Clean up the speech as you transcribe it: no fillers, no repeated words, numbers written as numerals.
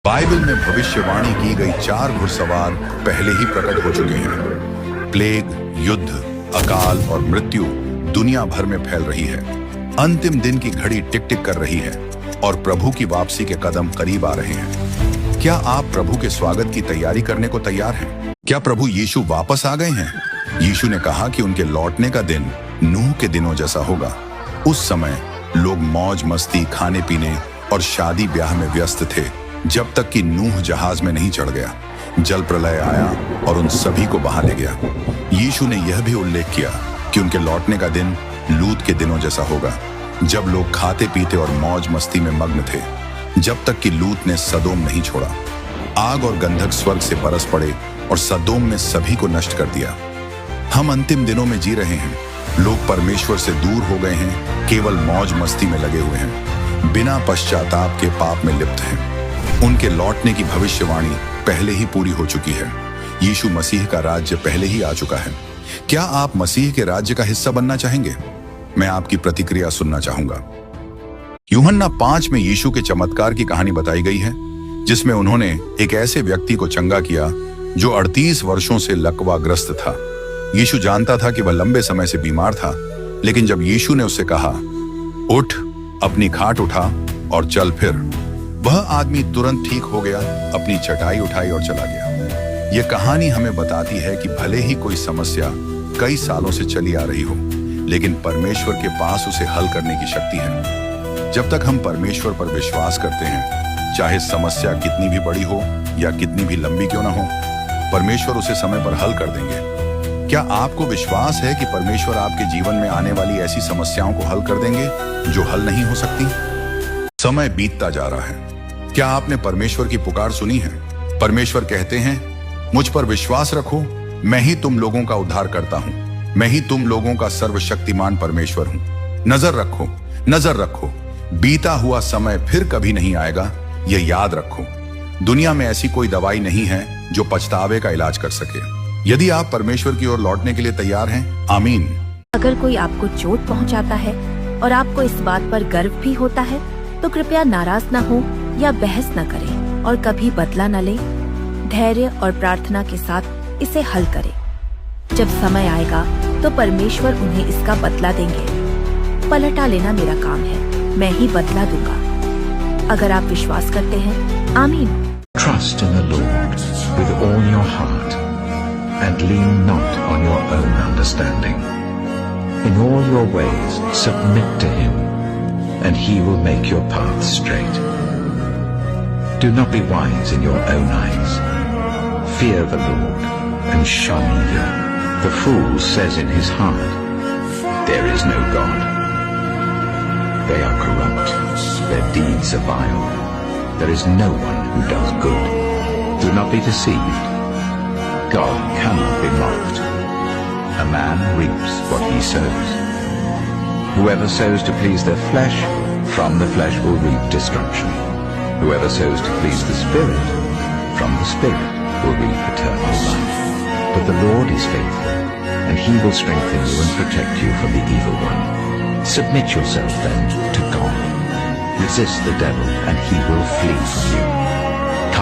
Bible में भविष्यवाणी की गई 4 घुड़सवार पहले ही प्रकट हो चुके हैं। प्लेग, युद्ध, अकाल और मृत्यु दुनिया भर में फैल रही है। अंतिम दिन की घड़ी टिक टिक कर रही है और प्रभु की वापसी के कदम करीब आ रहे हैं। क्या आप प्रभु के स्वागत की तैयारी करने को तैयार हैं? क्या प्रभु यीशु वापस आ गए हैं? यीशु ने कहा कि उनके लौटने का दिन नूह के दिनों जैसा होगा। उस समय लोग मौज मस्ती, खाने पीने और शादी ब्याह में व्यस्त थे, जब तक कि नूह जहाज में नहीं चढ़ गया। जल प्रलय आया और उन सभी को बहा ले गया। यीशु ने यह भी उल्लेख किया कि उनके लौटने का दिन लूत के दिनों जैसा होगा, जब लोग खाते पीते और मौज मस्ती में मग्न थे, जब तक कि लूत ने सदोम नहीं छोड़ा। आग और गंधक स्वर्ग से बरस पड़े और सदोम ने सभी को नष्ट कर दिया। हम अंतिम दिनों में जी रहे हैं। लोग परमेश्वर से दूर हो गए हैं, केवल मौज मस्ती में लगे हुए हैं, बिना पश्चाताप के पाप में लिप्त हैं। उनके लौटने की भविष्यवाणी पहले ही पूरी हो चुकी है। यीशु मसीह का राज्य पहले ही आ चुका है। क्या आप मसीह के राज्य का हिस्सा बनना चाहेंगे? मैं आपकी प्रतिक्रिया सुनना चाहूंगा। यूहन्ना 5 में यीशु के चमत्कार की कहानी बताई गई है, जिसमें उन्होंने एक ऐसे व्यक्ति को चंगा किया जो 38 वर्षों से लकवाग्रस्त था। यीशु जानता था कि वह लंबे समय से बीमार था, लेकिन जब यीशु ने उससे कहा, उठ, अपनी खाट उठा और चल फिर, वह आदमी तुरंत ठीक हो गया, अपनी चटाई उठाई और चला गया। यह कहानी हमें बताती है कि भले ही कोई समस्या कई सालों से चली आ रही हो, लेकिन परमेश्वर के पास उसे हल करने की शक्ति है। जब तक हम परमेश्वर पर विश्वास करते हैं, चाहे समस्या कितनी भी बड़ी हो या कितनी भी लंबी क्यों ना हो, परमेश्वर उसे समय पर हल कर देंगे। क्या आपको विश्वास है कि परमेश्वर आपके जीवन में आने वाली ऐसी समस्याओं को हल कर देंगे जो हल नहीं हो सकती? समय बीतता जा रहा है। क्या आपने परमेश्वर की पुकार सुनी है? परमेश्वर कहते हैं, मुझ पर विश्वास रखो, मैं ही तुम लोगों का उद्धार करता हूं, मैं ही तुम लोगों का सर्वशक्तिमान परमेश्वर हूं। नजर रखो, नजर रखो, बीता हुआ समय फिर कभी नहीं आएगा, यह याद रखो। दुनिया में ऐसी कोई दवाई नहीं है जो पछतावे का इलाज कर सके। यदि आप परमेश्वर की ओर लौटने के लिए तैयार हैं, आमीन। अगर कोई आपको चोट पहुंचाता है और आपको इस बात पर गर्व भी होता है, तो कृपया नाराज न हो या बहस न करें और कभी बदला न लें। धैर्य और प्रार्थना के साथ इसे हल करें। जब समय आएगा तो परमेश्वर उन्हें इसका बदला देंगे। पलटा लेना मेरा काम है, मैं ही बदला दूंगा। अगर आप विश्वास करते हैं, आमीन। Trust in the Lord with all your heart and lean not on your own understanding. In all your ways submit to him, and he will make your path straight. Do not be wise in your own eyes. Fear the Lord and shun evil. The fool says in his heart, there is no God. They are corrupt, their deeds are vile. There is no one who does good. Do not be deceived. God cannot be mocked. A man reaps what he sows. Whoever sows to please their flesh, from the flesh will reap destruction. Whoever sows to please the Spirit, from the Spirit will reap eternal life. But the Lord is faithful, and he will strengthen you and protect you from the evil one. Submit yourself then to God. Resist the devil, and he will flee from you.